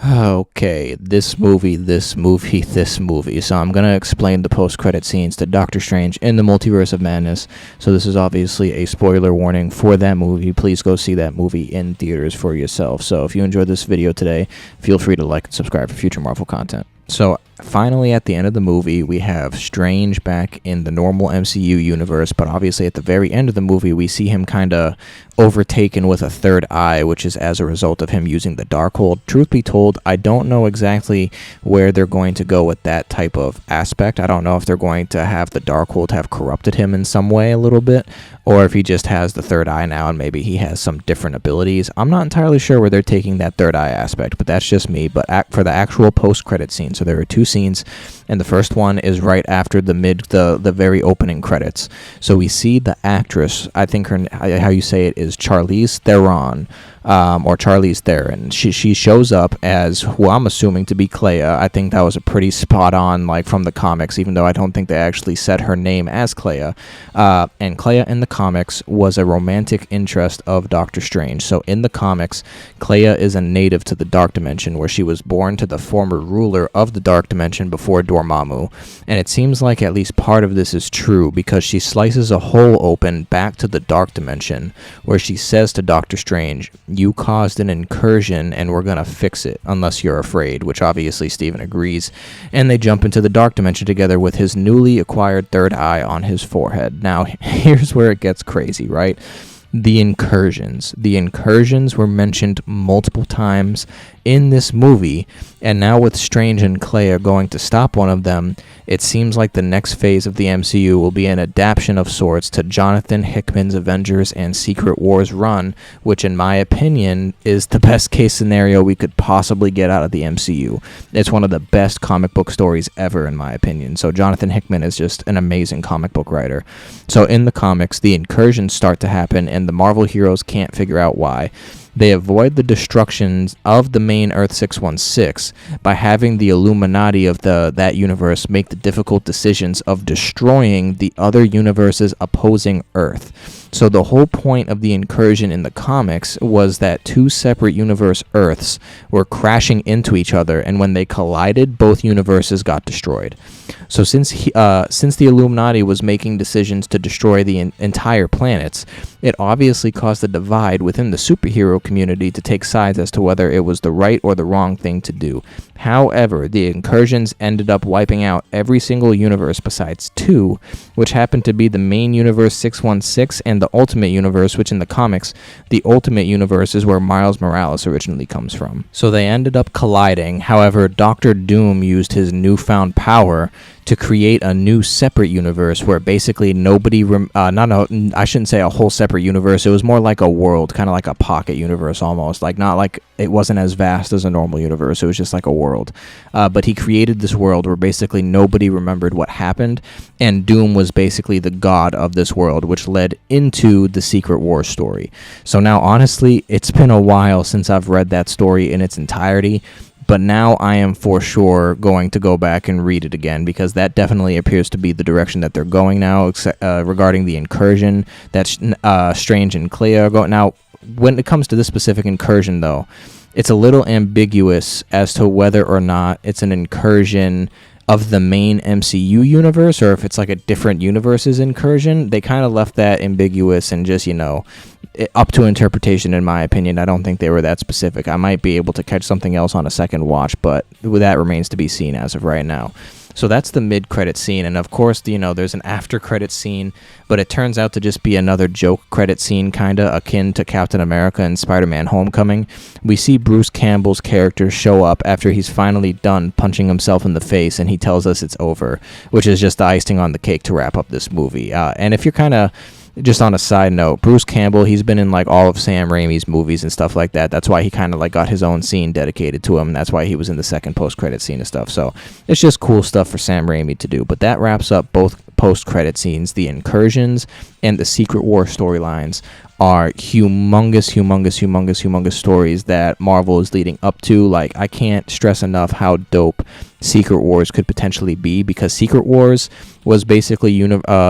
Okay, this movie. So I'm gonna explain the post-credit scenes to Doctor Strange in the Multiverse of Madness. So this is obviously a spoiler warning for that movie. Please go see that movie in theaters for yourself. So if you enjoyed this video today, feel free to like and subscribe for future Marvel content. So finally, at the end of the movie, we have Strange back in the normal MCU universe, but obviously at the very end of the movie, we see him kind of overtaken with a third eye, which is as a result of him using the Darkhold. Truth be told, I don't know exactly where they're going to go with that type of aspect. I don't know if they're going to have the Darkhold have corrupted him in some way a little bit, or if he just has the third eye now and maybe he has some different abilities. I'm not entirely sure where they're taking that third eye aspect, but that's just me. But for the actual post-credit scene, so there are two scenes, and the first one is right after the very opening credits. So we see the actress, I think how you say it is Charlize Theron, or Charlize Theron. She shows up as who I'm assuming to be Clea. I think that was a pretty spot on, like, from the comics, even though I don't think they actually said her name as Clea. And Clea in the comics was a romantic interest of Doctor Strange. So in the comics, Clea is a native to the Dark Dimension, where she was born to the former ruler of the Dark Dimension before Dormammu. And it seems like at least part of this is true, because she slices a hole open back to the Dark Dimension, where she says to Doctor Strange, "You caused an incursion and we're gonna fix it unless you're afraid," which obviously Steven agrees. And they jump into the Dark Dimension together with his newly acquired third eye on his forehead. Now, here's where it gets crazy, right? The incursions. The incursions were mentioned multiple times in this movie, and now with Strange and Clea going to stop one of them, it seems like the next phase of the MCU will be an adaptation of sorts to Jonathan Hickman's Avengers and Secret Wars run, which in my opinion is the best case scenario we could possibly get out of the MCU. It's one of the best comic book stories ever, in my opinion. So Jonathan Hickman is just an amazing comic book writer. So in the comics, the incursions start to happen, and the Marvel heroes can't figure out why. They avoid the destructions of the main Earth 616 by having the Illuminati of that universe make the difficult decisions of destroying the other universes opposing Earth. So the whole point of the incursion in the comics was that two separate universe Earths were crashing into each other, and when they collided, both universes got destroyed. So since the Illuminati was making decisions to destroy the entire planets, it obviously caused a divide within the superhero community to take sides as to whether it was the right or the wrong thing to do. However, the incursions ended up wiping out every single universe besides two, which happened to be the main universe 616 and the Ultimate Universe, which in the comics, the Ultimate Universe is where Miles Morales originally comes from. So they ended up colliding. However, Doctor Doom used his newfound power to create a new separate universe where basically nobody, I shouldn't say a whole separate universe, it was more like a world, kind of like a pocket universe almost, like not like it wasn't as vast as a normal universe, it was just like a world. But he created this world where basically nobody remembered what happened, and Doom was basically the god of this world, which led into the Secret Wars story. So now, honestly, it's been a while since I've read that story in its entirety, but now I am for sure going to go back and read it again, because that definitely appears to be the direction that they're going now, regarding the incursion that Strange and Clea are going. Now, when it comes to this specific incursion, though, it's a little ambiguous as to whether or not it's an incursion of the main MCU universe or if it's like a different universe's incursion. They kind of left that ambiguous and just, up to interpretation, in my opinion. I don't think they were that specific. I might be able to catch something else on a second watch, but that remains to be seen as of right now. So that's the mid-credit scene, and of course, there's an after-credit scene, but it turns out to just be another joke credit scene, kinda akin to Captain America and Spider-Man Homecoming. We see Bruce Campbell's character show up after he's finally done punching himself in the face, and he tells us it's over, which is just the icing on the cake to wrap up this movie. And if you're kind of just on a side note, Bruce Campbell, he's been in like all of Sam Raimi's movies and stuff like that. That's why he kind of like got his own scene dedicated to him. That's why he was in the second post-credit scene and stuff. So it's just cool stuff for Sam Raimi to do. But that wraps up both post-credit scenes. The incursions and the Secret War storylines are humongous stories that Marvel is leading up to. Like, I can't stress enough how dope Secret Wars could potentially be, because Secret Wars was basically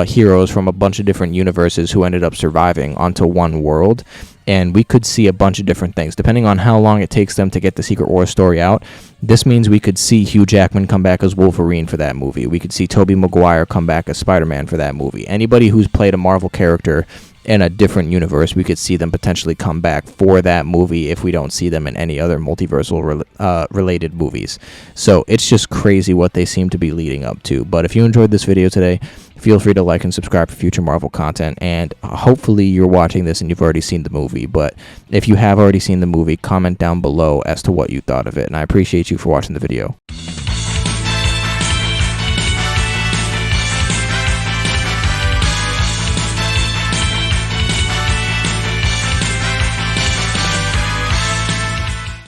heroes from a bunch of different universes who ended up surviving onto one world. and we could see a bunch of different things depending on how long it takes them to get the Secret Wars story out. This means we could see Hugh Jackman come back as Wolverine for that movie. We could see Tobey Maguire come back as Spider-Man for that movie. Anybody who's played a Marvel character in a different universe, we could see them potentially come back for that movie if we don't see them in any other multiversal related movies. So it's just crazy what they seem to be leading up to. But if you enjoyed this video today, feel free to like and subscribe for future Marvel content, and hopefully you're watching this and you've already seen the movie. But if you have already seen the movie, comment down below as to what you thought of it, and I appreciate you for watching the video.